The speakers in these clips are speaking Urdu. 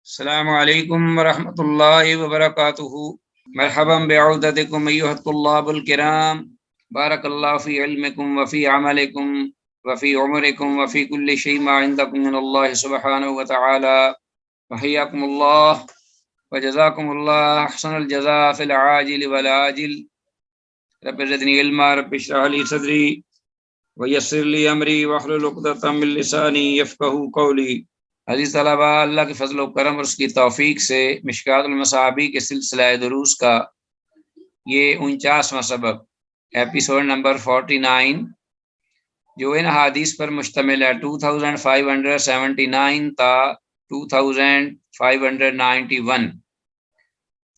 السلام علیکم ورحمۃ اللہ وبرکاتہ۔ مرحبا بعودتکم ایھا الطلاب الکرام، بارک اللہ فی علمکم وفی عملکم وفی عمرکم وفی کل شیء ما عندکم من اللہ سبحانہ وتعالی، وحیاکم اللہ وجزاکم اللہ احسن الجزاء فی العاجل والآجل۔ رب زدنی علما، رب اشرح لی صدری ویسر لی امری واحلل عقدۃ من لسانی یفقہوا قولی۔ عزیز طلبہ، اللہ کے فضل و کرم اور اس کی توفیق سے مشکوٰۃ المصابیح کے سلسلہ دروس کا یہ 49واں سبق، ایپیسوڈ نمبر 49، جو ان حدیث پر مشتمل ہے 2579 تا 2591۔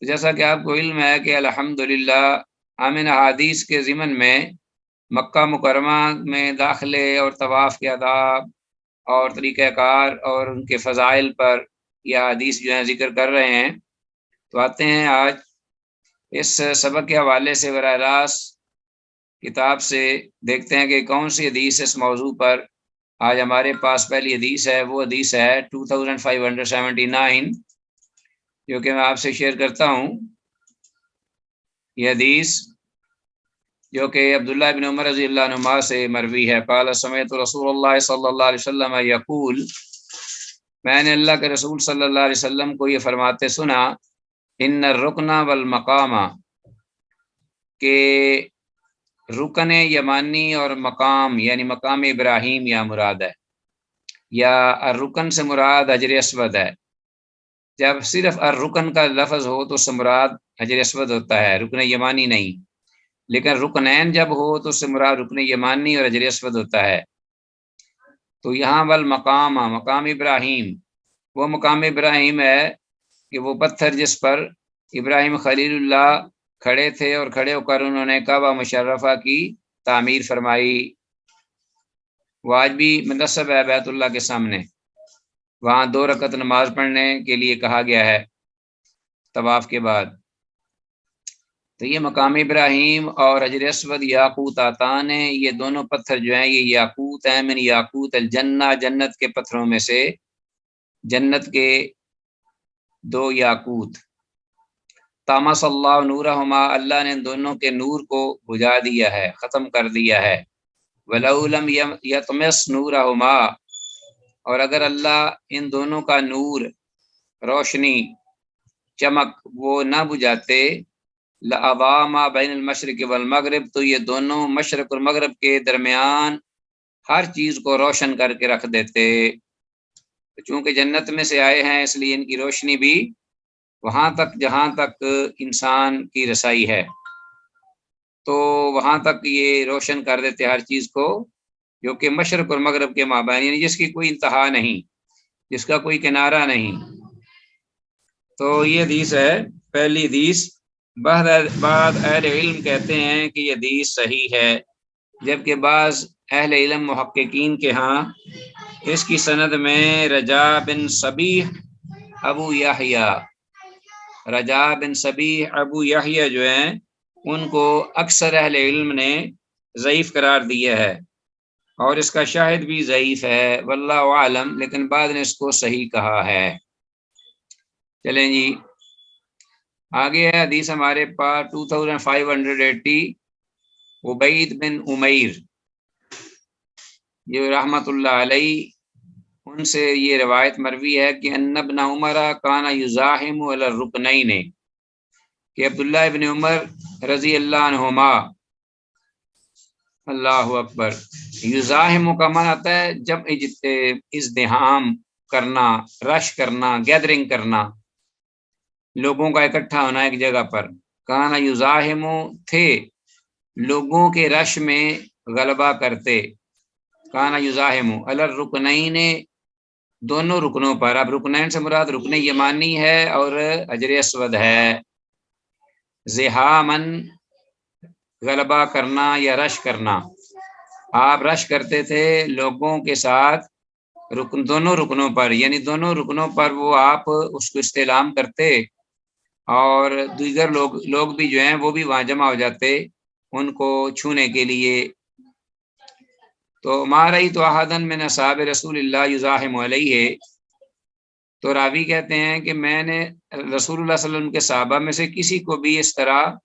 تو جیسا کہ آپ کو علم ہے کہ الحمدللہ ہم ان حدیث کے ضمن میں مکہ مکرمہ میں داخلے اور طواف کے آداب اور طریقہ کار اور ان کے فضائل پر یہ حدیث جو ہیں ذکر کر رہے ہیں۔ تو آتے ہیں آج اس سبق کے حوالے سے براہ راست کتاب سے دیکھتے ہیں کہ کون سی حدیث اس موضوع پر آج ہمارے پاس پہلی حدیث ہے۔ وہ حدیث ہے 2579، جو کہ میں آپ سے شیئر کرتا ہوں۔ یہ حدیث جو کہ عبداللہ بن عمر رضی اللہ عنہما سے مروی ہے۔ قال سمعت رسول اللہ صلی اللہ علیہ وسلم یقول، میں نے اللہ کے رسول صلی اللہ علیہ وسلم کو یہ فرماتے سنا، ان الرکن والمقام، کہ رکن یمانی اور مقام یعنی مقام ابراہیم یا مراد ہے، یا الرکن سے مراد حجر اسود ہے۔ جب صرف الرکن کا لفظ ہو تو اس سے مراد حجر اسود ہوتا ہے، رکن یمانی نہیں۔ لیکن رکنین جب ہو تو اس سے مراد رکن یمانی اور حجر اسود ہوتا ہے۔ تو یہاں والمقام، مقام ابراہیم، وہ مقام ابراہیم ہے کہ وہ پتھر جس پر ابراہیم خلیل اللہ کھڑے تھے اور کھڑے ہو کر انہوں نے کعبہ مشرفہ کی تعمیر فرمائی۔ وہ آج بھی منتصب ہے بیت اللہ کے سامنے، وہاں 2 رکعت نماز پڑھنے کے لیے کہا گیا ہے طواف کے بعد۔ تو یہ مقام ابراہیم اور حجر اسود یاقوت آتان ہیں، یہ دونوں پتھر جو ہیں یہ یاقوت ہیں، من یاقوت الجنہ، جنت کے پتھروں میں سے، جنت کے 2 یاقوت۔ طمس اللہ نورہما، اللہ نے ان دونوں کے نور کو بجھا دیا ہے، ختم کر دیا ہے۔ ولو لم یطمس نورہما، اور اگر اللہ ان دونوں کا نور، روشنی، چمک وہ نہ بجھاتے، لأضاء ما بین المشرق والمغرب، تو یہ دونوں مشرق اور مغرب کے درمیان ہر چیز کو روشن کر کے رکھ دیتے۔ چونکہ جنت میں سے آئے ہیں اس لیے ان کی روشنی بھی وہاں تک جہاں تک انسان کی رسائی ہے، تو وہاں تک یہ روشن کر دیتے ہر چیز کو، جو کہ مشرق اور مغرب کے مابین، یعنی جس کی کوئی انتہا نہیں، جس کا کوئی کنارہ نہیں۔ تو یہ حدیث ہے پہلی حدیث۔ بعض اہل علم کہتے ہیں کہ یہ حدیث صحیح ہے، جبکہ بعض اہل علم محققین کے ہاں اس کی سند میں رجا بن صبیح ابو یحییٰ، رجا بن صبیح ابو یحییٰ جو ہیں ان کو اکثر اہل علم نے ضعیف قرار دیا ہے، اور اس کا شاہد بھی ضعیف ہے، واللہ عالم، لیکن بعض نے اس کو صحیح کہا ہے۔ چلیں جی آگے ہے حدیث ہمارے پاس 2580، عبید بن عمیر، یہ رحمت اللہ علیہ، ان سے یہ روایت مروی ہے کہ ان ابن عمر کان یزاحم علی الرکنین، کہ عبداللہ ابن عمر رضی اللہ عنہما، اللہ اکبر، یزاحم کا معنی آتا ہے جب ازدحام کرنا، رش کرنا، گیدرنگ کرنا، لوگوں کا اکٹھا ہونا ایک جگہ پر۔ کانا یزاحم، تھے لوگوں کے رش میں غلبہ کرتے، کانا یزاحم علی الرکنین، دونوں رکنوں پر۔ اب رکنین سے مراد رکن یمانی ہے اور حجر اسود ہے۔ زحامن، غلبہ کرنا یا رش کرنا، آپ رش کرتے تھے لوگوں کے ساتھ دونوں رکنوں پر، یعنی دونوں رکنوں پر وہ آپ اس کو استعلام کرتے، اور دیگر لوگ بھی جو ہیں وہ بھی وہاں جمع ہو جاتے ان کو چھونے کے لیے۔ تو ما رأیت احدا من اصحاب رسول اللہ یزاحم علیہ، تو راوی کہتے ہیں کہ میں نے رسول اللہ صلی اللہ علیہ وسلم کے صحابہ میں سے کسی کو بھی اس طرح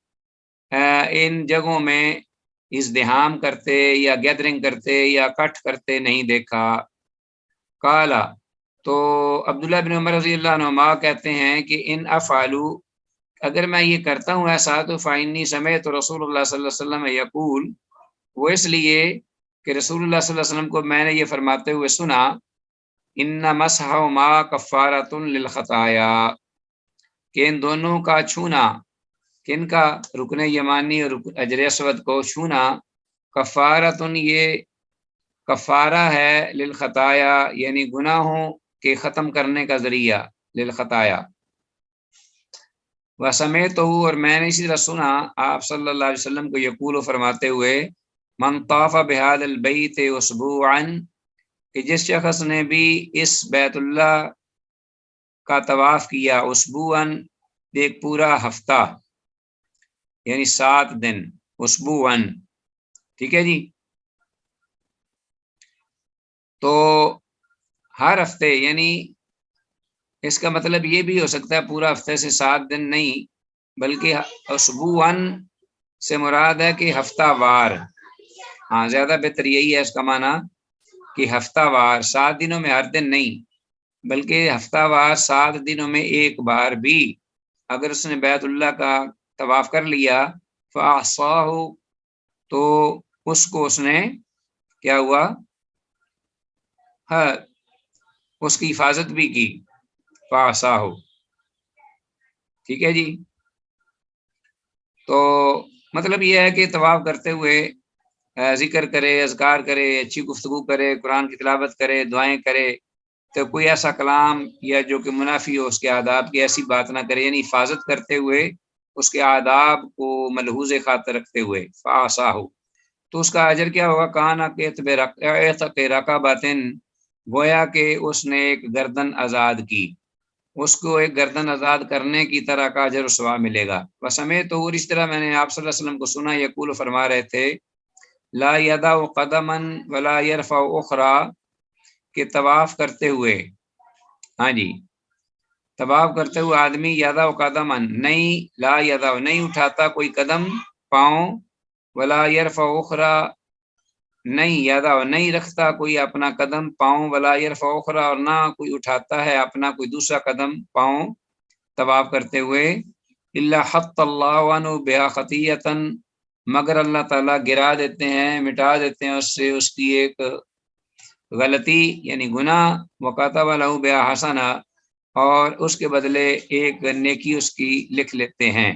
ان جگہوں میں ازدحام کرتے یا گیدرنگ کرتے یا کٹ کرتے نہیں دیکھا۔ کالا، تو عبداللہ بن عمر رضی اللہ عنہما کہتے ہیں کہ ان افعلو، اگر میں یہ کرتا ہوں ایسا تو فائنی سمیت رسول اللہ صلی اللہ علیہ وسلم یقول، وہ اس لیے کہ رسول اللہ صلی اللہ علیہ وسلم کو میں نے یہ فرماتے ہوئے سنا، ان مسحہما کفارۃ للخطایا، کہ ان دونوں کا چھونا، کن کا، رکن یمانی اور حجر اسود کو چھونا، کفارۃ، یہ کفارہ ہے، للخطایا یعنی گناہوں کے ختم کرنے کا ذریعہ، للخطایا۔ وسمیتہ، اور میں نے اسی طرح سنا آپ صلی اللہ علیہ وسلم کو یقول فرماتے ہوئے، من طاف بہذا البیت اسبوعا، کہ جس شخص نے بھی اس بیت اللہ کا طواف کیا، اسبوعا ایک پورا ہفتہ، یعنی 7 دن، اسبوعا، ٹھیک ہے جی۔ تو ہر ہفتے، یعنی اس کا مطلب یہ بھی ہو سکتا ہے پورا ہفتے سے 7 دن نہیں، بلکہ اسبوعاً سے مراد ہے کہ ہفتہ وار، ہاں زیادہ بہتر یہی ہے اس کا معنی کہ ہفتہ وار، 7 دنوں میں ہر دن نہیں بلکہ ہفتہ وار 7 دنوں میں ایک بار بھی اگر اس نے بیت اللہ کا طواف کر لیا، فاحصاہ، تو اس کو اس نے کیا ہوا، ہاں اس کی حفاظت بھی کی، فاحصاہ، ٹھیک ہے جی۔ تو مطلب یہ ہے کہ طواف کرتے ہوئے ذکر کرے، اذکار کرے، اچھی گفتگو کرے، قرآن کی تلاوت کرے، دعائیں کرے، تو کوئی ایسا کلام یا جو کہ منافی ہو اس کے آداب کی ایسی بات نہ کرے، یعنی حفاظت کرتے ہوئے اس کے آداب کو ملحوظ خاطر رکھتے ہوئے، فاحصاہ، تو اس کا اجر کیا ہوگا، کانا کے رقبۃ، گویا کہ اس نے ایک گردن آزاد کی، اس کو ایک گردن آزاد کرنے کی طرح کا اجر و ثواب ملے گا۔ وسمعت، تو اور اس طرح میں نے آپ صلی اللہ علیہ وسلم کو سنا، یقول فرما رہے تھے، لا یدع قدما ولا یرفع اخرى، کہ طواف کرتے ہوئے، ہاں جی، طواف کرتے ہوئے آدمی یدع قدما، نہیں، لا یدع نہیں اٹھاتا کوئی قدم پاؤں، ولا یرفع اخرى نہیں، یدع نہیں رکھتا کوئی اپنا قدم پاؤں، ولا یرفع اخرى اور نہ کوئی اٹھاتا ہے اپنا کوئی دوسرا قدم پاؤں طواف کرتے ہوئے، الا حط اللہ عنہ بها خطیۃ، مگر اللہ تعالیٰ گرا دیتے ہیں، مٹا دیتے ہیں اس سے اس کی ایک غلطی یعنی گناہ، وکتب لہ بها حسنہ، اور اس کے بدلے ایک نیکی اس کی لکھ لیتے ہیں۔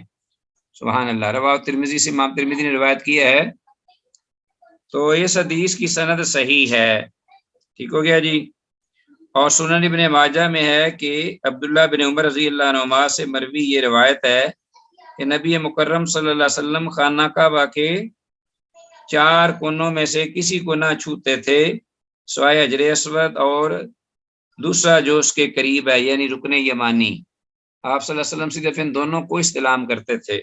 سبحان اللہ۔ رواه ترمذی، سے امام ترمذی نے روایت کیا ہے، تو اس حدیث کی سند صحیح ہے، ٹھیک ہو گیا جی۔ اور سنن ابن ماجہ میں ہے کہ عبداللہ بن عمر رضی اللہ عنہما سے مروی یہ روایت ہے کہ نبی مکرم صلی اللہ علیہ وسلم خانہ کعبہ کے 4 کونوں میں سے کسی کو نہ چھوتے تھے سوائے حجر اسود اور دوسرا جو اس کے قریب ہے یعنی رکن یمانی۔ آپ صلی اللہ علیہ وسلم صرف ان دونوں کو استلام کرتے تھے۔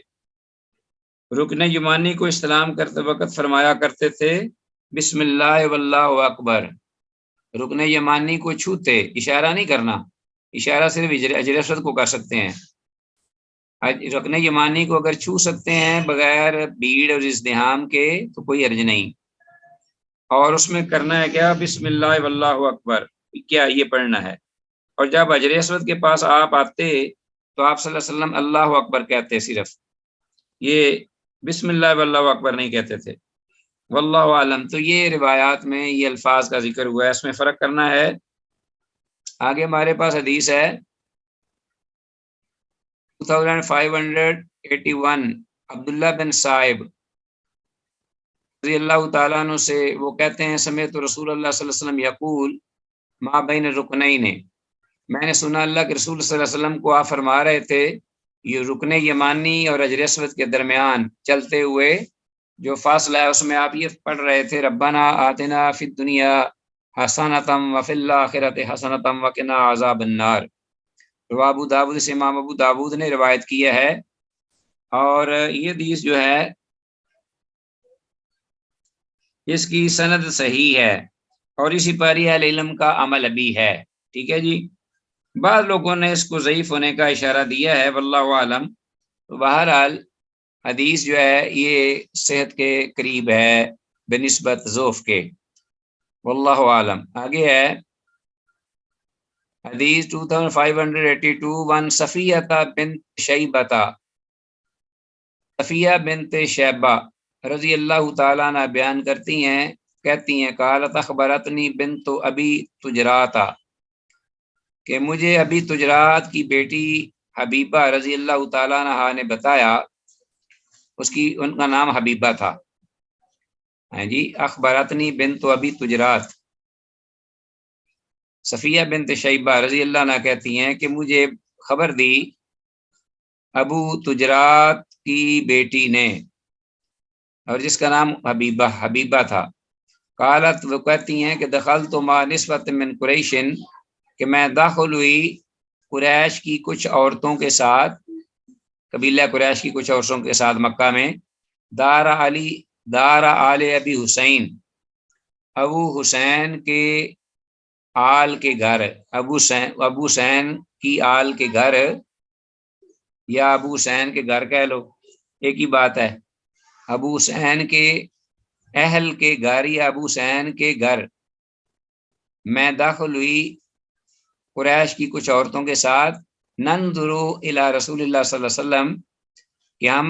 رکن یمانی کو استلام کرتے وقت فرمایا کرتے تھے بسم اللہ واللہ اکبر، رکن یمانی کو چھوتے، اشارہ نہیں کرنا، اشارہ صرف حجر اسود کو کر سکتے ہیں، رکن یمانی کو اگر چھو سکتے ہیں بغیر بھیڑ اور ازدحام کے تو کوئی حرج نہیں، اور اس میں کرنا ہے کیا، بسم اللہ واللہ اکبر، کیا یہ پڑھنا ہے۔ اور جب حجر اسود کے پاس آپ آتے تو آپ صلی اللہ علیہ وسلم اللہ اکبر کہتے، صرف یہ بسم اللہ واللہ اکبر نہیں کہتے تھے، واللہ عالم۔ تو یہ روایات میں یہ الفاظ کا ذکر ہوا ہے، اس میں فرق کرنا ہے۔ آگے ہمارے پاس حدیث ہے 2581، عبداللہ بن صائب رضی اللہ تعالیٰ عنہ سے، وہ کہتے ہیں سمعت رسول اللہ صلی اللہ علیہ وسلم یقول ما بین الرکنین، میں نے سنا اللہ کے رسول صلی اللہ علیہ وسلم کو آپ فرما رہے تھے یہ رکن یمانی اور حجر اسود کے درمیان چلتے ہوئے جو فاصلہ ہے اس میں آپ یہ پڑھ رہے تھے ربنا آتنا فی الدنیا حسنۃ وفی الآخرۃ حسنۃ وقنا عذاب النار۔ رواہ ابو داود، سے امام ابو داود نے روایت کیا ہے، اور یہ حدیث جو ہے اس کی سند صحیح ہے، اور اسی پر اہل علم کا عمل بھی ہے، ٹھیک ہے جی۔ بعض لوگوں نے اس کو ضعیف ہونے کا اشارہ دیا ہے، واللہ عالم۔ تو بہرحال حدیث جو ہے یہ صحت کے قریب ہے بنسبت ضعف کے، واللہ عالم۔ آگے ہے حدیث 2582، وان صفیہ بنت شیبہ، صفیہ بنت شیبہ رضی اللہ تعالیٰ عنہ بیان کرتی ہیں، کہتی ہیں قالت اخبرتنی بنت ابی تجراتا، کہ مجھے ابی تجرات کی بیٹی حبیبہ رضی اللہ تعالیٰ عنہ نے بتایا، ان کا نام حبیبہ تھا، ہاں جی، اخبرتنی بنت ابی تجرات، صفیہ بنت شیبہ رضی اللہ عنہ کہتی ہیں کہ مجھے خبر دی ابو تجرات کی بیٹی نے، اور جس کا نام حبیبہ تھا۔ قالت، وہ کہتی ہیں کہ دخلت مع نسوۃ من قریشن، کہ میں داخل ہوئی قریش کی کچھ عورتوں کے ساتھ، قبیلہ قریش کی کچھ عورتوں کے ساتھ مکہ میں، دار آل ابی حسین، ابو حسین کے آل کے گھر، ابو حسین کی آل کے گھر، یا ابو حسین کے گھر کہہ لو، ایک ہی بات ہے، ابو حسین کے اہل کے گھر یا ابو حسین کے گھر میں داخل ہوئی قریش کی کچھ عورتوں کے ساتھ، ننظرو الی رسول اللہ صلی اللہ علیہ وسلم، کہ ہم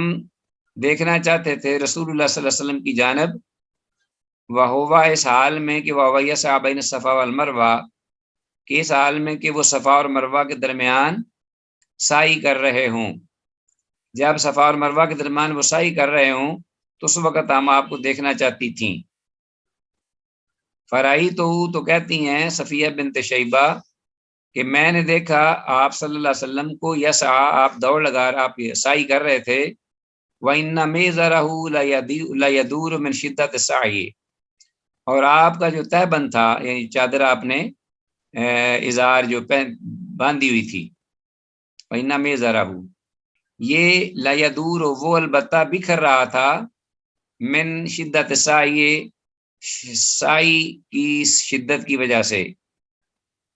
دیکھنا چاہتے تھے رسول اللہ صلی اللہ علیہ وسلم کی جانب، وہوا، اس حال میں کہ وہ یسعی بین الصفا والمروہ، کہ اس حال میں کہ وہ صفا اور مروہ کے درمیان سعی کر رہے ہوں، جب صفا اور مروہ کے درمیان وہ سعی کر رہے ہوں تو اس وقت ہم آپ کو دیکھنا چاہتی تھیں۔ فرائی تو کہتی ہیں صفیہ بنت شیبہ کہ میں نے دیکھا آپ صلی اللہ علیہ وسلم کو، یسعی، آپ دوڑ لگا رہے، آپ سعی کر رہے تھے، وَإِنَّ مِزَرَهُ لَيَدُورُ مِنْ شِدَّةِ السَّعْيِ، اور آپ کا جو تہبند تھا، یعنی چادر آپ نے ازار جو باندھی ہوئی تھی، وَإِنَّ مِزَرَهُ، یہ لَيَدُورُ، وہ البتہ بکھر رہا تھا، من شدت السعی، سعی کی شدت کی وجہ سے،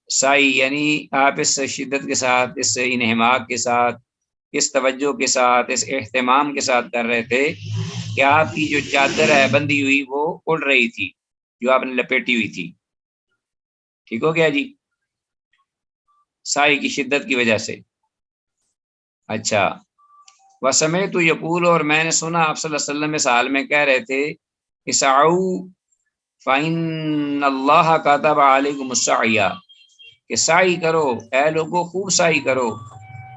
سعی یعنی آپ اس شدت کے ساتھ، اس انہماک کے ساتھ، اس توجہ کے ساتھ، اس اہتمام کے ساتھ کر رہے تھے کہ آپ کی جو چادر ہے بندھی ہوئی وہ اڑ رہی تھی، جو آپ نے لپیٹی ہوئی تھی، ٹھیک ہو گیا جی، سعی کی شدت کی وجہ سے۔ اچھا، وسمعت یقول، اور میں نے سنا آپ صلی اللہ علیہ وسلم اس حال میں کہہ رہے تھے، اسعوا فإن اللہ كتب علیکم السعی، کہ سعی کرو اے لوگو، خوب سعی کرو،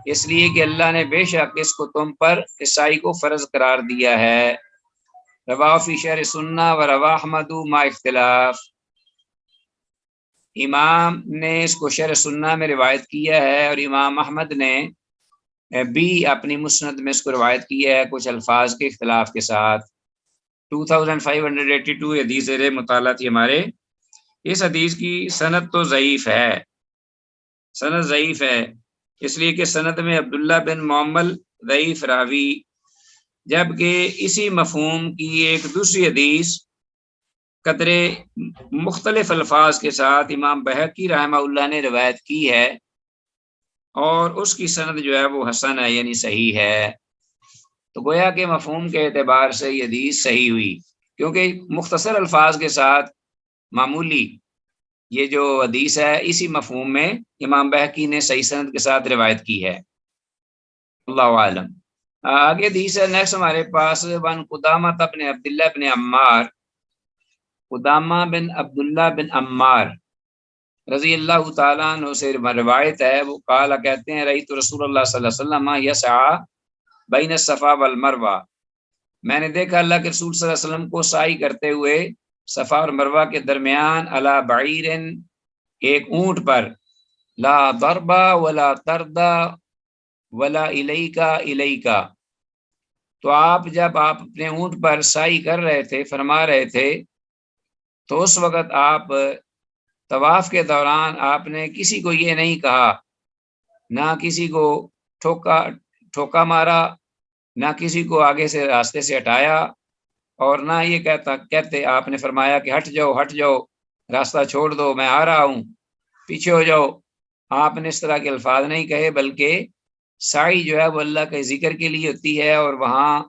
اس لیے کہ اللہ نے بے شک اس کو تم پر اس سعی کو فرض قرار دیا ہے۔ رواہ فی شرح سنہ و رواہ احمد ما اختلاف، امام نے اس کو شرح سنہ میں روایت کیا ہے، اور امام احمد نے بھی اپنی مسند میں اس کو روایت کیا ہے کچھ الفاظ کے اختلاف کے ساتھ۔ 2582 حدیث زیر مطالعہ تھی ہمارے۔ اس حدیث کی سند تو ضعیف ہے، سند ضعیف ہے، اس لیے کہ سند میں عبداللہ بن معمل ضعیف راوی، جبکہ اسی مفہوم کی ایک دوسری حدیث قدرے مختلف الفاظ کے ساتھ امام بہقی رحمہ اللہ نے روایت کی ہے، اور اس کی سند جو ہے وہ حسن ہے، یعنی صحیح ہے۔ تو گویا کہ مفہوم کے اعتبار سے یہ حدیث صحیح ہوئی، کیونکہ مختصر الفاظ کے ساتھ معمولی یہ جو حدیث ہے اسی مفہوم میں امام بہقی نے صحیح سند کے ساتھ روایت کی ہے، اللہ عالم۔ آگے حدیث ہے نیکسٹ ہمارے پاس، وان قدامہ بن عبداللہ بن عمار، قدامہ بن عبداللہ بن عمار رضی اللہ تعالیٰ عنہ سے روایت ہے، وہ قال، کہتے ہیں، رأیت رسول اللہ صلی اللہ علیہ وسلم یسعی بین الصفا والمروہ، میں نے دیکھا اللہ کے رسول صلی اللہ علیہ وسلم کو سعی کرتے ہوئے صفا اور مروہ کے درمیان، علی بعیر، ایک اونٹ پر، لا ضربا ولا تردا ولا الیکا الیکا، تو آپ جب آپ اپنے اونٹ پر سعی کر رہے تھے، فرما رہے تھے، تو اس وقت آپ طواف کے دوران آپ نے کسی کو یہ نہیں کہا، نہ کسی کو ٹھوکا مارا، نہ کسی کو آگے سے راستے سے ہٹایا، اور نہ یہ کہتے آپ نے فرمایا کہ ہٹ جاؤ راستہ چھوڑ دو، میں آ رہا ہوں، پیچھے ہو جاؤ، آپ نے اس طرح کے الفاظ نہیں کہے، بلکہ سعی جو ہے وہ اللہ کے ذکر کے لیے ہوتی ہے، اور وہاں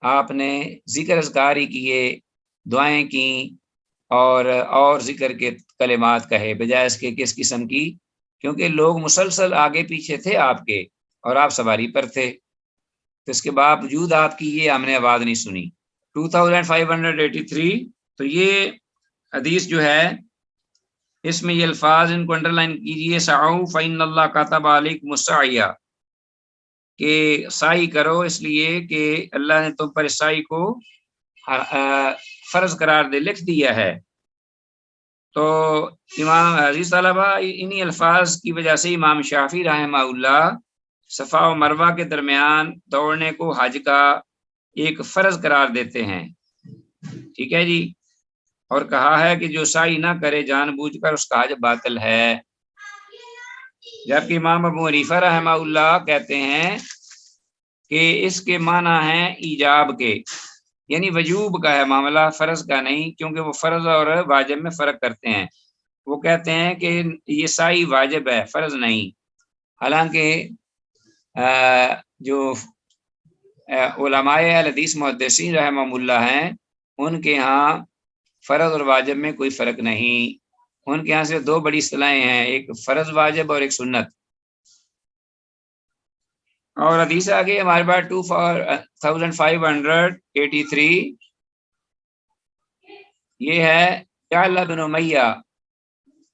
آپ نے ذکر اذکار ہی کیے، دعائیں کی، اور ذکر کے کلمات کہے بجائے اس کے کس قسم کی، کیونکہ لوگ مسلسل آگے پیچھے تھے آپ کے اور آپ سواری پر تھے، تو اس کے باوجود آپ کی یہ ہم نے آواز نہیں سنی۔ 2583، تو یہ حدیث جو ہے اس میں یہ الفاظ ان کو انڈر لائن کیجیے، سعوا فإن اللہ کتب علیکم السعی، کہ سعی کرو اس لیے کہ اللہ نے تم پر سعی کو فرض قرار دے، لکھ دیا ہے۔ تو امام عزیز طلبہ، انہی الفاظ کی وجہ سے امام شافعی رحمہ اللہ صفا و مروہ کے درمیان دوڑنے کو حج کا ایک فرض قرار دیتے ہیں، ٹھیک ہے جی، اور کہا ہے کہ جو سعی نہ کرے جان بوجھ کر اس کا حج باطل ہے، جبکہ امام ابو حنیفہ رحمہ اللہ کہتے ہیں کہ اس کے معنی ہیں ایجاب کے، یعنی وجوب کا ہے معاملہ، فرض کا نہیں، کیونکہ وہ فرض اور واجب میں فرق کرتے ہیں۔ وہ کہتے ہیں کہ یہ سعی واجب ہے، فرض نہیں، حالانکہ جو علماء اہل حدیث محدثین رحمہ اللہ ہیں، ان کے ہاں فرض اور واجب میں کوئی فرق نہیں، ان کے ہاں سے دو بڑی اصطلاحیں ہیں، ایک فرض واجب اور ایک سنت۔ اور حدیث آگے ہمارے پاس 2583، یہ ہے یعلا بن امیہ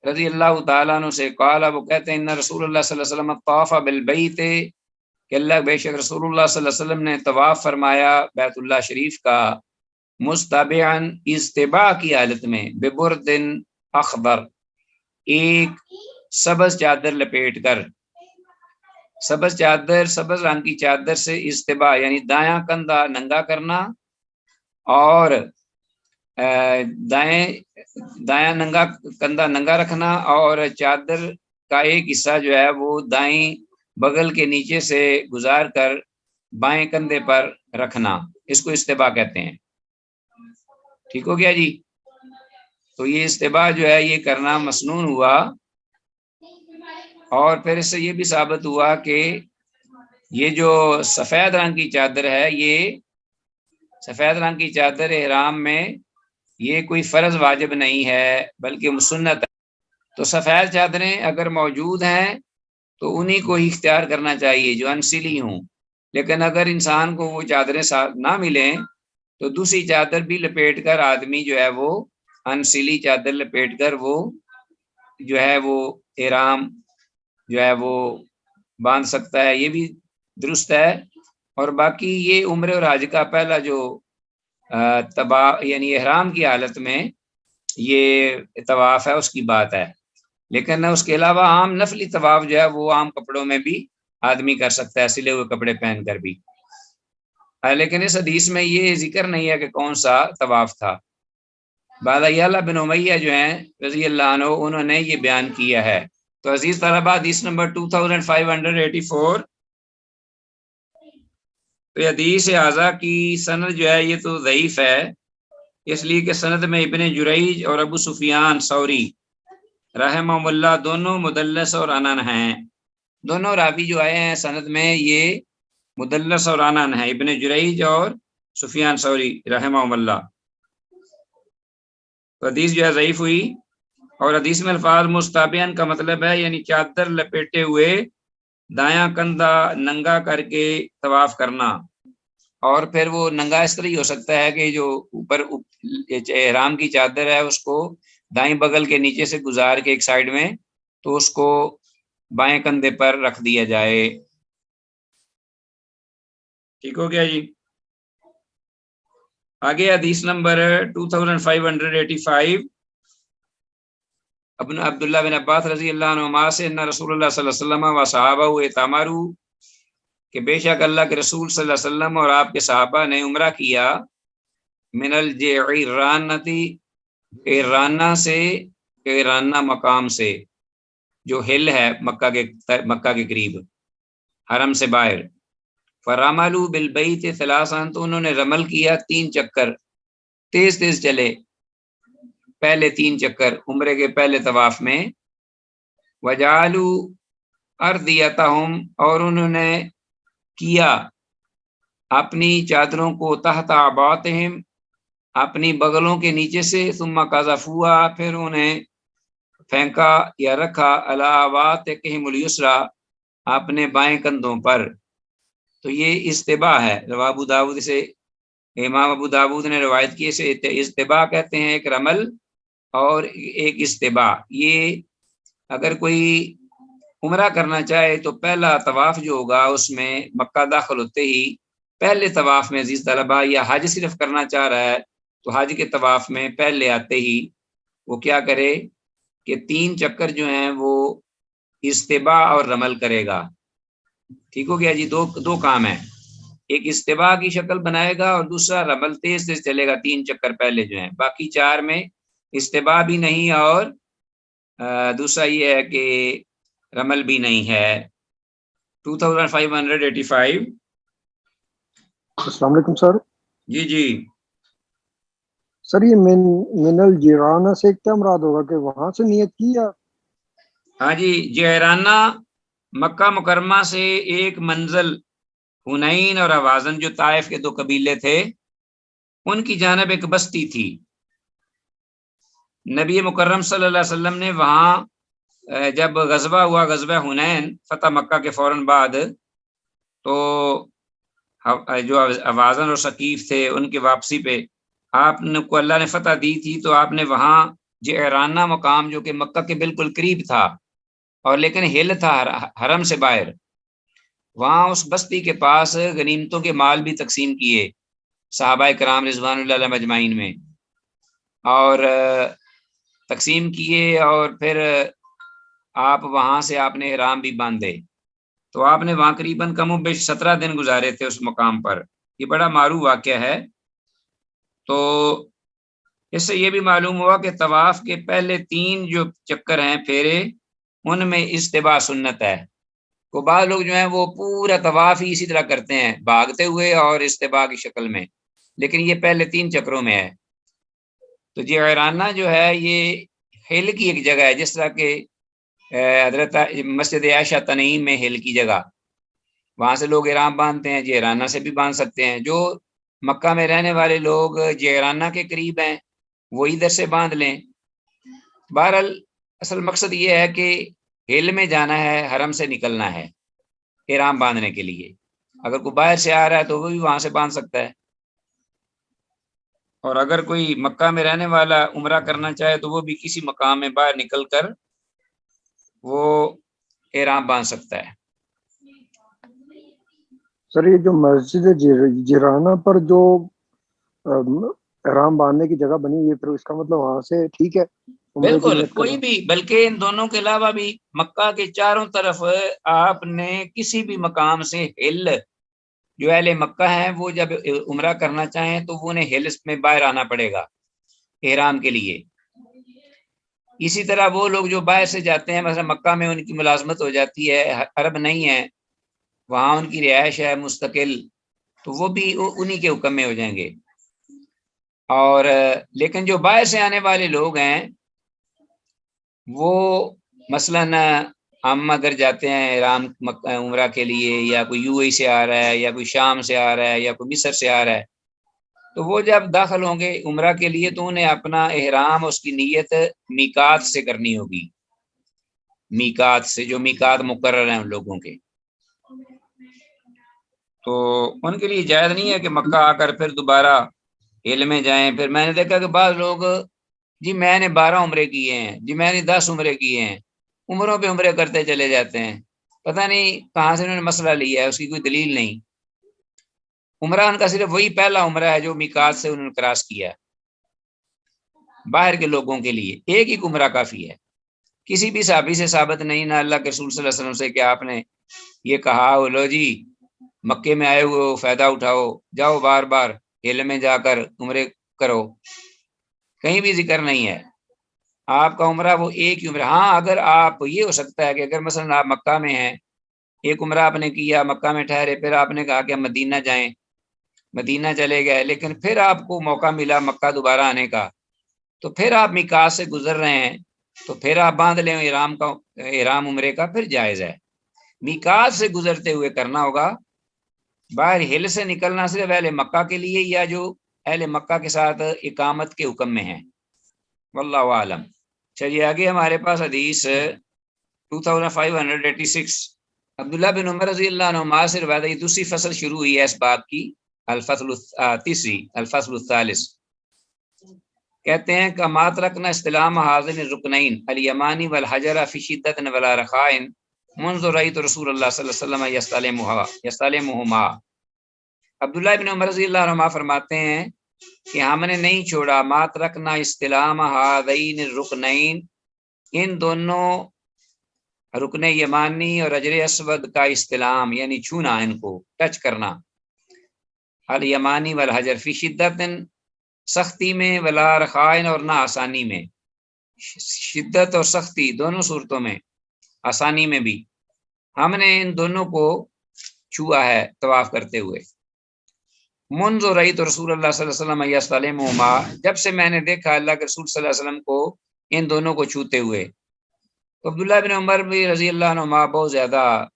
رضی اللہ تعالیٰ عنہ سے قال، وہ کہتے ہیں ان رسول اللہ صلی اللہ علیہ وسلم طاف بالبیت، کہ اللہ بے شک رسول اللہ صلی اللہ علیہ وسلم نے طواف فرمایا بیت اللہ شریف کا، مستبعا اجتباع کی حالت میں، ببرد اخضر، ایک سبز چادر لپیٹ کر، سبز چادر، سبز رنگ کی چادر سے اجتباع یعنی دایاں کندھا ننگا کرنا، اور دایاں ننگا کندھا ننگا رکھنا، اور چادر کا ایک حصہ جو ہے وہ دائیں بغل کے نیچے سے گزار کر بائیں کندھے پر رکھنا، اس کو استباع کہتے ہیں، ٹھیک ہو گیا جی۔ تو یہ استباع جو ہے یہ کرنا مسنون ہوا، اور پھر اس سے یہ بھی ثابت ہوا کہ یہ جو سفید رنگ کی چادر ہے، یہ سفید رنگ کی چادر احرام میں یہ کوئی فرض واجب نہیں ہے بلکہ سنت ہے، تو سفید چادریں اگر موجود ہیں تو انہی کو ہی اختیار کرنا چاہیے جو انسلی ہوں، لیکن اگر انسان کو وہ چادریں نہ ملیں تو دوسری چادر بھی لپیٹ کر آدمی جو ہے وہ انسلی چادر لپیٹ کر وہ جو ہے وہ احرام جو ہے وہ باندھ سکتا ہے، یہ بھی درست ہے۔ اور باقی یہ عمرے اور حج کا پہلا جو یعنی احرام کی حالت میں یہ طواف ہے اس کی بات ہے، لیکن اس کے علاوہ عام نفلی طواف جو ہے وہ عام کپڑوں میں بھی آدمی کر سکتا ہے، سلے ہوئے کپڑے پہن کر بھی، لیکن اس حدیث میں یہ ذکر نہیں ہے کہ کون سا طواف تھا۔ بعد یعلا بن امیہ جو ہیں رضی اللہ عنہ، انہوں نے یہ بیان کیا ہے۔ تو عزیز طلبہ، حدیث نمبر 2584، تو حدیث اعضا کی سند جو ہے یہ تو ضعیف ہے، اس لیے کہ سند میں ابن جریج اور ابو سفیان ثوری رحمہ اللہ دونوں مدلس اور عنن ہیں، دونوں راوی جو آئے ہیں سند میں یہ مدلس اور عنن ہیں، ابن جریج اور سفیان ثوری رحمہ اللہ، تو حدیث جو ہے ضعیف ہوئی۔ اور حدیث میں الفاظ مستابین کا مطلب ہے یعنی چادر لپیٹے ہوئے دایاں کندھا ننگا کر کے طواف کرنا، اور پھر وہ ننگا اس طرح ہی ہو سکتا ہے کہ جو اوپر احرام کی چادر ہے اس کو دائیں بغل کے نیچے سے گزار کے ایک سائیڈ میں، تو اس کو بائیں کندھے پر رکھ دیا جائے، ٹھیک ہو گیا جی۔ آگے حدیث نمبر 2585، ابن عبداللہ بن عباس رضی اللہ عنہما سے ان رسول اللہ صلی اللہ علیہ وسلم و صحابہ اتمروا، کہ بے شک اللہ کے رسول صلی اللہ علیہ وسلم اور آپ کے صحابہ نے عمرہ کیا، من الجعرانتی، ایرانہ سے، ایرانہ مقام سے جو ہل ہے مکہ کے قریب، حرم سے باہر، فرملوا بالبیت ثلاثا، تو انہوں نے رمل کیا 3 چکر، تیز تیز چلے پہلے 3 چکر عمرے کے پہلے طواف میں، وجعلوا اردیتہم، اور انہوں نے کیا اپنی چادروں کو تحت عباتہم، اپنی بغلوں کے نیچے سے، ثم قذفوها، پھر انہیں پھینکا یا رکھا، علی عواتقہم الیسریٰ، اپنے بائیں کندھوں پر. تو یہ استباح ہے. رواہ ابو داؤد سے، امام ابو داؤد نے روایت کی، اسے استباح کہتے ہیں، ایک رمل اور ایک استباح. یہ اگر کوئی عمرہ کرنا چاہے تو پہلا طواف جو ہوگا اس میں مکہ داخل ہوتے ہی پہلے طواف میں، عزیز طلبہ، یا حج صرف کرنا چاہ رہا ہے تو حج کے طواف میں پہلے آتے ہی وہ کیا کرے کہ 3 چکر جو ہیں وہ استباح اور رمل کرے گا. ٹھیک ہو گیا جی؟ دو کام ہیں، ایک استباح کی شکل بنائے گا اور دوسرا رمل تیز تیز چلے گا 3 چکر پہلے جو ہیں. باقی 4 میں استباح بھی نہیں اور دوسرا یہ ہے کہ رمل بھی نہیں ہے. 2585. السلام علیکم سر. جی جی سر یہ من الجیرانہ سے کیا مراد ہوگا کہ وہاں سے نیت کی یا؟ ہاں جی، جہرانہ مکہ مکرمہ سے ایک منزل حنین اور اوازن جو طائف کے 2 قبیلے تھے ان کی جانب ایک بستی تھی. نبی مکرم صلی اللہ علیہ وسلم نے وہاں جب غزوہ ہوا، غزوہ حنین، فتح مکہ کے فوراً بعد، تو جو اوازن اور ثقیف تھے ان کی واپسی پہ آپ نے کو اللہ نے فتح دی تھی، تو آپ نے وہاں جعرانہ مقام جو کہ مکہ کے بالکل قریب تھا اور لیکن ہل تھا حرم سے باہر، وہاں اس بستی کے پاس غنیمتوں کے مال بھی تقسیم کیے صحابہ کرام رضوان اللہ علیہم اجمعین میں، اور تقسیم کیے، اور پھر آپ وہاں سے آپ نے احرام بھی باندھے. تو آپ نے وہاں قریباً کم و بیش 17 دن گزارے تھے اس مقام پر. یہ بڑا معروف واقعہ ہے. تو اس سے یہ بھی معلوم ہوا کہ طواف کے پہلے 3 جو چکر ہیں پھیرے ان میں استباح سنت ہے. تو بعض لوگ جو ہیں وہ پورا طواف ہی اسی طرح کرتے ہیں، بھاگتے ہوئے اور استباح کی شکل میں، لیکن یہ پہلے 3 چکروں میں ہے. تو جعرانہ جو ہے یہ ہل کی ایک جگہ ہے، جس طرح کہ حضرت مسجد عائشہ تنعیم میں ہل کی جگہ، وہاں سے لوگ احرام باندھتے ہیں، جعرانہ سے بھی باندھ سکتے ہیں. جو مکہ میں رہنے والے لوگ جعرانہ کے قریب ہیں وہ ادھر سے باندھ لیں. بہرحال اصل مقصد یہ ہے کہ ہل میں جانا ہے، حرم سے نکلنا ہے احرام باندھنے کے لیے. اگر کوئی باہر سے آ رہا ہے تو وہ بھی وہاں سے باندھ سکتا ہے، اور اگر کوئی مکہ میں رہنے والا عمرہ کرنا چاہے تو وہ بھی کسی مقام میں باہر نکل کر وہ احرام باندھ سکتا ہے. سر یہ جو مسجد جیرانہ پر جو احرام باندھنے کی جگہ بنی ہے، پھر اس کا مطلب وہاں سے ٹھیک ہے عمرے کی بالکل نیت کوئی کرنا؟ بھی، بلکہ ان دونوں کے علاوہ بھی مکہ کے چاروں طرف آپ نے کسی بھی مقام سے ہل، جو اہل مکہ ہیں وہ جب عمرہ کرنا چاہیں تو وہ انہیں ہل میں باہر آنا پڑے گا احرام کے لیے. اسی طرح وہ لوگ جو باہر سے جاتے ہیں، مثلا مکہ میں ان کی ملازمت ہو جاتی ہے، عرب نہیں ہے، وہاں ان کی رہائش ہے مستقل، تو وہ بھی انہی کے حکم میں ہو جائیں گے. اور لیکن جو باہر سے آنے والے لوگ ہیں وہ مثلا ہم اگر جاتے ہیں احرام عمرہ کے لیے، یا کوئی یو اے سے آ رہا ہے، یا کوئی شام سے آ رہا ہے، یا کوئی مصر سے آ رہا ہے، تو وہ جب داخل ہوں گے عمرہ کے لیے تو انہیں اپنا احرام، اس کی نیت میقات سے کرنی ہوگی، میقات سے، جو میقات مقرر ہیں ان لوگوں کے. تو ان کے لیے جائز نہیں ہے کہ مکہ آ کر پھر دوبارہ ہل میں جائیں. پھر میں نے دیکھا کہ بعض لوگ، جی میں نے 12 عمرے کیے ہیں، جی میں نے 10 عمرے کیے ہیں، عمروں پہ عمرے کرتے چلے جاتے ہیں، پتہ نہیں کہاں سے انہوں نے مسئلہ لیا ہے، اس کی کوئی دلیل نہیں. عمرہ ان کا صرف وہی پہلا عمرہ ہے جو میقات سے انہوں نے کراس کیا ہے. باہر کے لوگوں کے لیے ایک ہی عمرہ کافی ہے. کسی بھی صحابی سے ثابت نہیں، نہ اللہ کے رسول صلی اللہ علیہ وسلم سے کہ آپ نے یہ کہا لو جی مکے میں آئے ہوئے فائدہ اٹھاؤ، جاؤ بار بار ہل میں جا کر عمرے کرو، کہیں بھی ذکر نہیں ہے. آپ کا عمرہ وہ ایک ہی عمرہ. ہاں اگر آپ، یہ ہو سکتا ہے کہ اگر مثلا آپ مکہ میں ہیں، ایک عمرہ آپ نے کیا، مکہ میں ٹھہرے، پھر آپ نے کہا کہ ہم مدینہ جائیں، مدینہ چلے گئے، لیکن پھر آپ کو موقع ملا مکہ دوبارہ آنے کا، تو پھر آپ میقات سے گزر رہے ہیں، تو پھر آپ باندھ لیں احرام کا، احرام عمرے کا، پھر جائز ہے. میقات سے گزرتے ہوئے کرنا ہوگا. باہر ہل سے نکلنا صرف اہل مکہ کے لیے یا جو اہل مکہ کے ساتھ اقامت کے حکم میں ہیں. واللہ عالم. چلیے آگے ہمارے پاس حدیث 2586 عبداللہ بن عمر رضی اللہ عنہ سے روایت ہے. دوسری فصل شروع ہوئی ہے اس باب کی، تیسری الفصل الثالث. کہتے ہیں کہ ما ترکنا استلام حاضن الرکنین الیمانی والحجر فی شدت ولا رخاء منذ رأیت رسول اللہ صلی اللہ علیہ وسلم یستلمہما. عبداللہ بن عمر رضی اللہ عنہ فرماتے ہیں کہ ہم نے نہیں چھوڑا ما ترکنا استلام حاضین الرکنین، ان دونوں رکن یمانی اور حجر اسود کا استلام یعنی چھونا، ان کو ٹچ کرنا. الیمانی والحجر فی شدت سختی میں، ولا رخائن اور نہ آسانی میں. شدت اور سختی دونوں صورتوں میں، آسانی میں بھی ہم نے ان دونوں کو چھوا ہے طواف کرتے ہوئے. منذ رأیت رسول اللہ صلی اللہ علیہ وسلم یستلمہما، جب سے میں نے دیکھا اللہ کے رسول صلی اللہ علیہ وسلم کو ان دونوں کو چھوتے ہوئے. تو عبداللہ بن عمر بھی رضی اللہ عنہما بہت زیادہ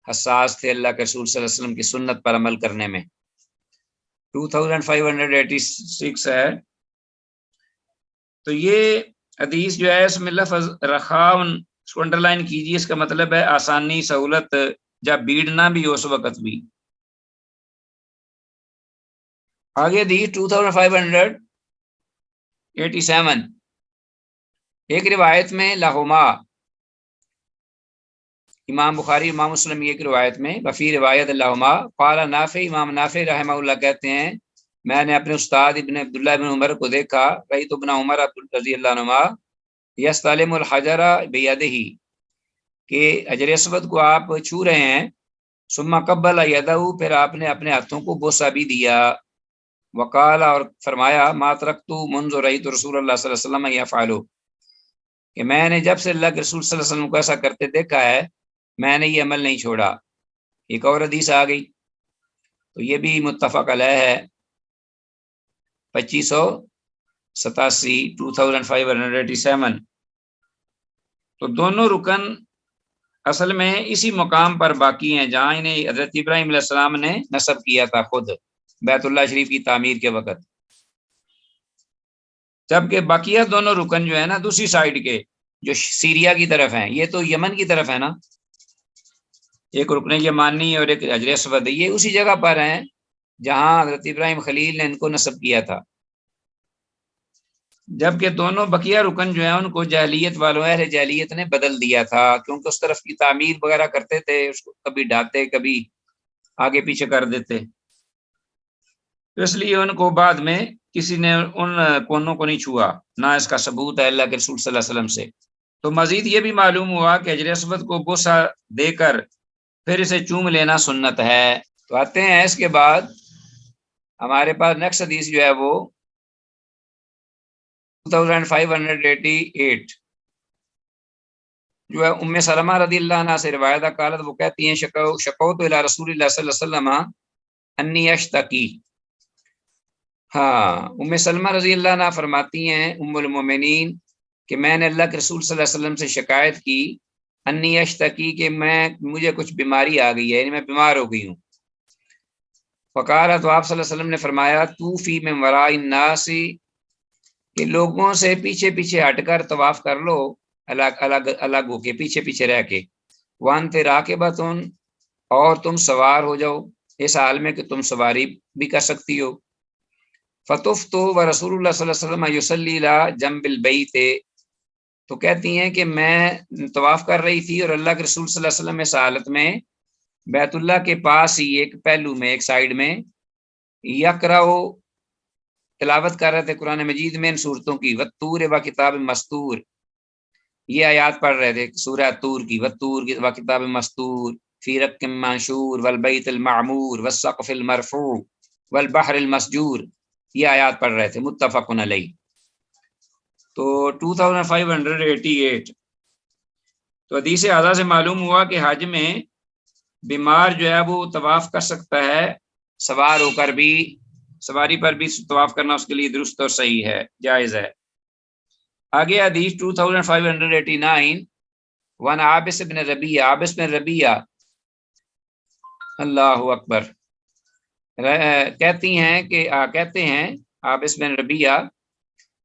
حساس تھے اللہ کے رسول صلی اللہ علیہ وسلم کی سنت پر عمل کرنے میں. 2586 ہے. تو یہ حدیث جو ہے اس میں لفظ رخاون اس کو انڈر لائن کیجیے، اس کا مطلب ہے آسانی، سہولت، جب بھیڑ نہ بھی ہو اس وقت بھی. آگے حدیث 2587 ایک روایت میں لہما، امام بخاری امام مسلم ایک روایت میں وفی روایت لہما قال نافع، امام نافع رحمہ اللہ کہتے ہیں میں نے اپنے استاد ابن عبداللہ بن عمر کو دیکھا، رأیت ابن عمر رضی اللہ عنہ یستلم الحجر بیدہ، کہ حجر اسود کو آپ چھو رہے ہیں. ثم قبل یدہ، پھر آپ نے اپنے ہاتھوں کو بوسہ بھی دیا. وقال، اور فرمایا ما ترکت منذ رأیت رسول اللہ صلی اللہ علیہ وسلم یفعل، کہ میں نے جب سے اللہ کے رسول صلی اللہ علیہ وسلم کو ایسا کرتے دیکھا ہے میں نے یہ عمل نہیں چھوڑا. ایک اور حدیث آ گئی، تو یہ بھی متفق علیہ ہے، 2587 2587. تو دونوں رکن اصل میں اسی مقام پر باقی ہیں جہاں انہیں حضرت ابراہیم علیہ السلام نے نصب کیا تھا خود بیت اللہ شریف کی تعمیر کے وقت. جبکہ بقیہ دونوں رکن جو ہے نا دوسری سائڈ کے جو سیریا کی طرف ہیں، یہ تو یمن کی طرف ہے نا، ایک رکن یمانی اور ایک حجر اسود، یہ اسی جگہ پر ہیں جہاں حضرت ابراہیم خلیل نے ان کو نصب کیا تھا. جبکہ دونوں بقیہ رکن جو ہیں ان کو جاہلیت والوں اہل جاہلیت نے بدل دیا تھا، کیونکہ اس طرف کی تعمیر وغیرہ کرتے تھے، اس کو کبھی ڈھاتے کبھی آگے پیچھے کر دیتے، تو اس لیے ان کو بعد میں کسی نے ان کونوں کو نہیں چھوا، نہ اس کا ثبوت ہے اللہ کے رسول صلی اللہ علیہ وسلم سے. تو مزید یہ بھی معلوم ہوا کہ حجر اسود کو بوسہ دے کر پھر اسے چوم لینا سنت ہے. تو آتے ہیں اس کے بعد ہمارے پاس نیکسٹ حدیث جو ہے وہ 2588 جو ہے ام سلمہ رضی اللہ عنہ سے روایت قالت، وہ کہتی ہیں شکوت الی رسول اللہ صلی اللہ علیہ وسلم انی اشتکی. ہاں، ام سلمہ رضی اللہ عنہ فرماتی ہیں ام المومنین کہ میں نے اللہ کے رسول صلی اللہ علیہ وسلم سے شکایت کی، انی اشتکی، کہ مجھے کچھ بیماری آ گئی ہے، یعنی میں بیمار ہو گئی ہوں. فقال، تو آپ صلی اللہ علیہ وسلم نے فرمایا طوفی من وراء الناس، کہ لوگوں سے پیچھے پیچھے ہٹ کر طواف کر لو، الگ ہو کے پیچھے پیچھے رہ کے. وانت راکبتن، اور تم سوار ہو جاؤ اس حال میں کہ تم سواری بھی کر سکتی ہو. فطفت ورسول اللہ صلی اللہ علیہ وسلم یصلی الی جنب البیت، تو کہتی ہیں کہ میں طواف کر رہی تھی اور اللہ کے رسول صلی اللہ علیہ وسلم اس حالت میں بیت اللہ کے پاس ہی ایک پہلو میں ایک سائیڈ میں یقرأ تلاوت کر رہے تھے قرآن مجید میں ان صورتوں کی، والطور و کتاب مستور، یہ آیات پڑھ رہے تھے سورہ طور کی، والطور و کتاب مستور فی رق منشور والبیت المعمور والسقف المرفوع والبحر المسجور، یہ آیات پڑھ رہے تھے متفق علیہ. تو 2588 تو حدیث اعلیٰ سے معلوم ہوا کہ حج میں بیمار جو ہے وہ طواف کر سکتا ہے، سوار ہو کر بھی، سواری پر بھی طواف کرنا اس کے لیے درست اور صحیح ہے، جائز ہے. آگے حدیث 2589 وان عابس بن ربیعہ، عابس بن ربیعہ اللہ اکبر. کہتے ہیں آپ اس بن ربیہ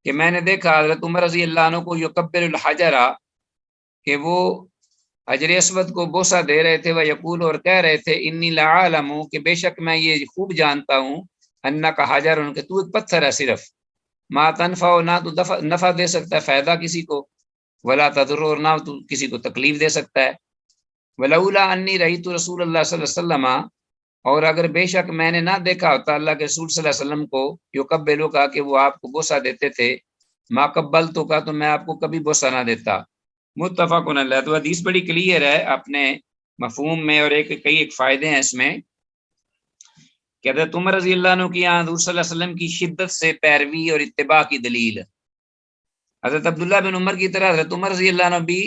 کہ میں نے دیکھا حضرت عمر رضی اللہ عنہ کو یکبر الحجرہ کہ وہ حجر اسود کو بوسہ دے رہے تھے، وہ یقول اور کہہ رہے تھے انی لعالم کہ بے شک میں یہ خوب جانتا ہوں انک حجر ان کہ تو ایک پتھر ہے صرف، ما تنفع نہ تو نفع دے سکتا ہے فائدہ کسی کو، ولا تضر اور نہ تو کسی کو تکلیف دے سکتا ہے، ولولا انی رأیت رسول اللہ صلی اللہ علیہ وسلم اور اگر بے شک میں نے نہ دیکھا ہوتا اللہ کے رسول صلی اللہ علیہ وسلم کو یقبلو کا کہ وہ آپ کو بوسہ دیتے تھے، ما قبلتو کا تو میں آپ کو کبھی بوسہ نہ دیتا. متفق علیہ. تو حدیث بڑی کلیئر ہے اپنے مفہوم میں، اور ایک فائدے ہیں اس میں کہ حضرت عمر رضی اللہ عنہ کی یہاں حضور صلی اللہ علیہ وسلم کی شدت سے پیروی اور اتباع کی دلیل. حضرت عبداللہ بن عمر کی طرح حضرت عمر رضی اللہ عنہ بھی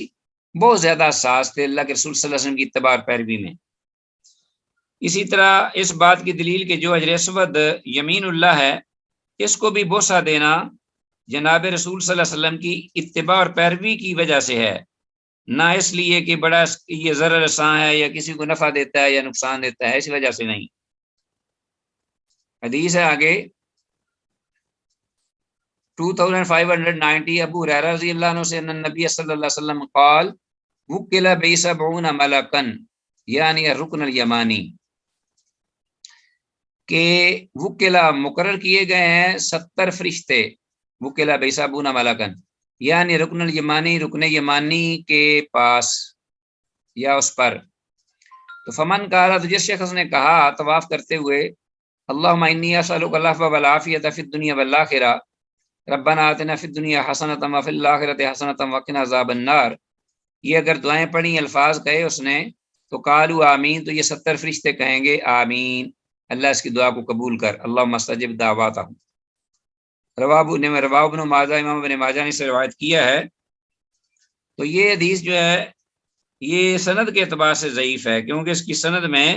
بہت زیادہ حساس تھے اللہ کے رسول صلی اللہ علیہ وسلم کی اتباع اور پیروی میں. اسی طرح اس بات کی دلیل کہ جو حجر اسود یمین اللہ ہے اس کو بھی بوسہ دینا جناب رسول صلی اللہ علیہ وسلم کی اتباع اور پیروی کی وجہ سے ہے، نہ اس لیے کہ بڑا یہ ضرر رساں ہے یا کسی کو نفع دیتا ہے یا نقصان دیتا ہے، اس وجہ سے نہیں. حدیث ہے آگے 2590 ابو ہریرہ رضی اللہ عنہ سے ان النبی صلی اللہ علیہ وسلم قال وکل بسبعون ملکا یعنی الرکن الیمانی کہ وکلا مقرر کیے گئے ہیں 70 فرشتے، وکلا بسبعون ملکا یعنی رکن الیمانی رکن یمانی کے پاس یا اس پر. تو فمن قال تو جس شخص نے کہا طواف کرتے ہوئے اللہم انی اسألک العفو والعافیۃ فی الدنیا والآخرہ ربنا آتنا فی الدنیا حسنۃ وفی الآخرۃ حسنۃ وقنا عذاب النار، یہ اگر دعائیں پڑھی الفاظ کہے اس نے تو قالوا آمین، تو یہ 70 فرشتے کہیں گے آمین، اللہ اس کی دعا کو قبول کر، اللہم استجب دعواتہم. رواہ ابن ماجہ، امام ابن ماجہ نے اسے روایت کیا ہے. تو یہ حدیث جو ہے یہ سند کے اعتبار سے ضعیف ہے کیونکہ اس کی سند میں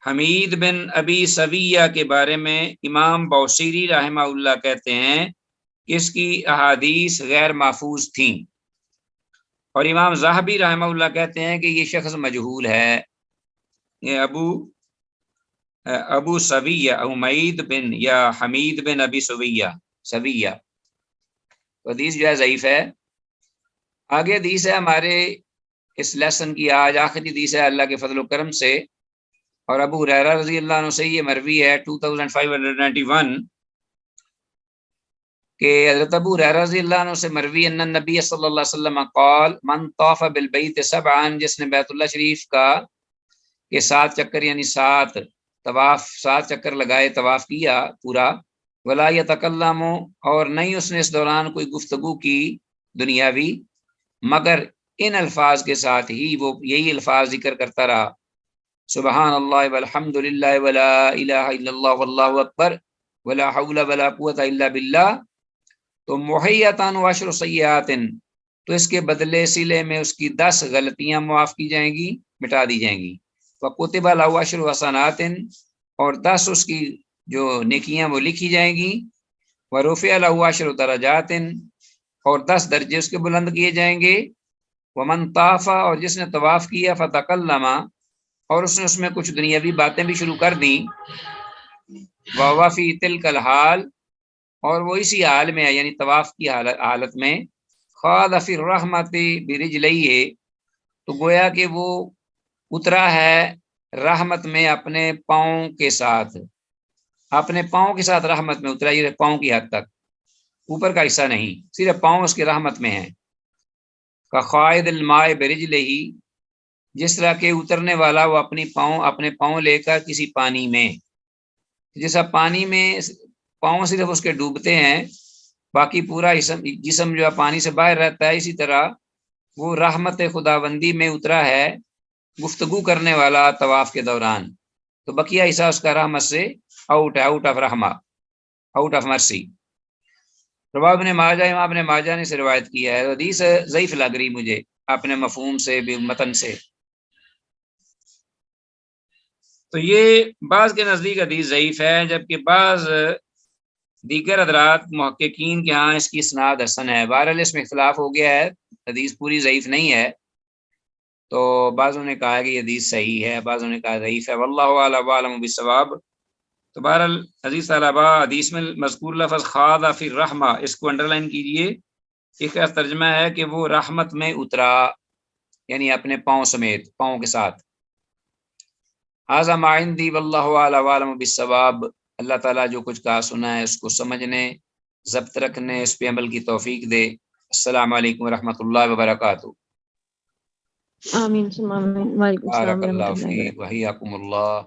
حمید بن ابی سویہ کے بارے میں امام بوصیری رحمہ اللہ کہتے ہیں کہ اس کی احادیث غیر محفوظ تھیں، اور امام ذہبی رحمہ اللہ کہتے ہیں کہ یہ شخص مجہول ہے. یہ ابو سویہ حمید بن یا حمید بن ابی سویہ حدیث جو ہے ضعیف ہے. آگے حدیث ہے ہمارے اس لیسن کی آج آخری حدیث ہے اللہ کے فضل و کرم سے، اور ابو ہریرہ رضی اللہ عنہ سے یہ مروی ہے 2591 کہ حضرت ابو ہریرہ رضی اللہ عنہ سے مروی ان النبی صلی اللہ علیہ وسلم قال من طاف بالبیت سبعا، جس نے بیت اللہ شریف کا کہ 7 چکر یعنی 7 چکر لگائے، طواف کیا پورا، ولا یتکلم اور نہیں اس نے اس دوران کوئی گفتگو کی دنیاوی مگر ان الفاظ کے ساتھ ہی وہ یہی الفاظ ذکر کرتا رہا سبحان اللہ والحمد للہ ولا الہ الا اللہ واللہ اکبر ولا حول ولا قوت الا باللہ، تو محیطاً وعشر سیئات، تو اس کے بدلے سلے میں اس کی 10 غلطیاں معاف کی جائیں گی، مٹا دی جائیں گی. وکتب له 10 حسنات اور 10 اس کی جو نیکیاں وہ لکھی جائیں گی. ورفع له 10 درجات اور 10 درجے اس کے بلند کیے جائیں گے. ومن طاف اور جس نے طواف کیا فتکلم اور اس نے اس میں کچھ دنیاوی باتیں بھی شروع کر دیں، وهو فی تلک الحال اور وہ اسی حال میں ہے یعنی طواف کی حالت میں، خاض فی الرحمت برجلیہ تو گویا کہ وہ اترا ہے رحمت میں اپنے پاؤں کے ساتھ، اپنے پاؤں کے ساتھ رحمت میں اترا، یہ پاؤں کی حد تک، اوپر کا حصہ نہیں، صرف پاؤں اس کی رحمت میں ہیں. کقائد الماء برجلہ جس طرح کہ اترنے والا وہ اپنے پاؤں لے کر کسی پانی میں، جیسا پانی میں پاؤں صرف اس کے ڈوبتے ہیں باقی پورا جسم جو ہے پانی سے باہر رہتا ہے، اسی طرح وہ رحمت خداوندی میں اترا ہے گفتگو کرنے والا طواف کے دوران، تو بقیہ حصہ اس کا رحمت سے آؤٹ ہے، آؤٹ آف رحمہ، آؤٹ آف مرسی. رواہ ابن ماجہ، امام ابن ماجہ نے سے روایت کیا ہے. حدیث ضعیف لگ رہی مجھے اپنے مفہوم سے بھی متن سے. تو یہ بعض کے نزدیک حدیث ضعیف ہے جبکہ بعض دیگر حضرات محققین کے ہاں اس کی اسناد حسن ہے. بہرحال اس میں اختلاف ہو گیا ہے، حدیث پوری ضعیف نہیں ہے. تو بعضوں نے کہا کہ یہ حدیث صحیح ہے، بعضوں نے کہا ضعیف ہے، واللہ اعلم عالم بالصواب۔ تو بہرحال عزیز طلبہ، حدیث میں مذکور لفظ خاض فی الرحمہ، اس کو انڈر لائن کیجئے۔ اس کا ترجمہ ہے کہ وہ رحمت میں اترا، یعنی اپنے پاؤں سمیت، پاؤں کے ساتھ۔ ھذا ما عندی واللہ اعلم عالم بالصواب۔ اللہ تعالیٰ جو کچھ کہا سنا ہے اس کو سمجھنے، ضبط رکھنے، اس پہ عمل کی توفیق دے۔ السلام علیکم ورحمۃ اللہ وبرکاتہ۔ آمین ثم آمین۔ وعلیکم السلام بارک ورحمۃ اللہ اللہ وبرکاتہ۔ فیک وحیاکم اللہ۔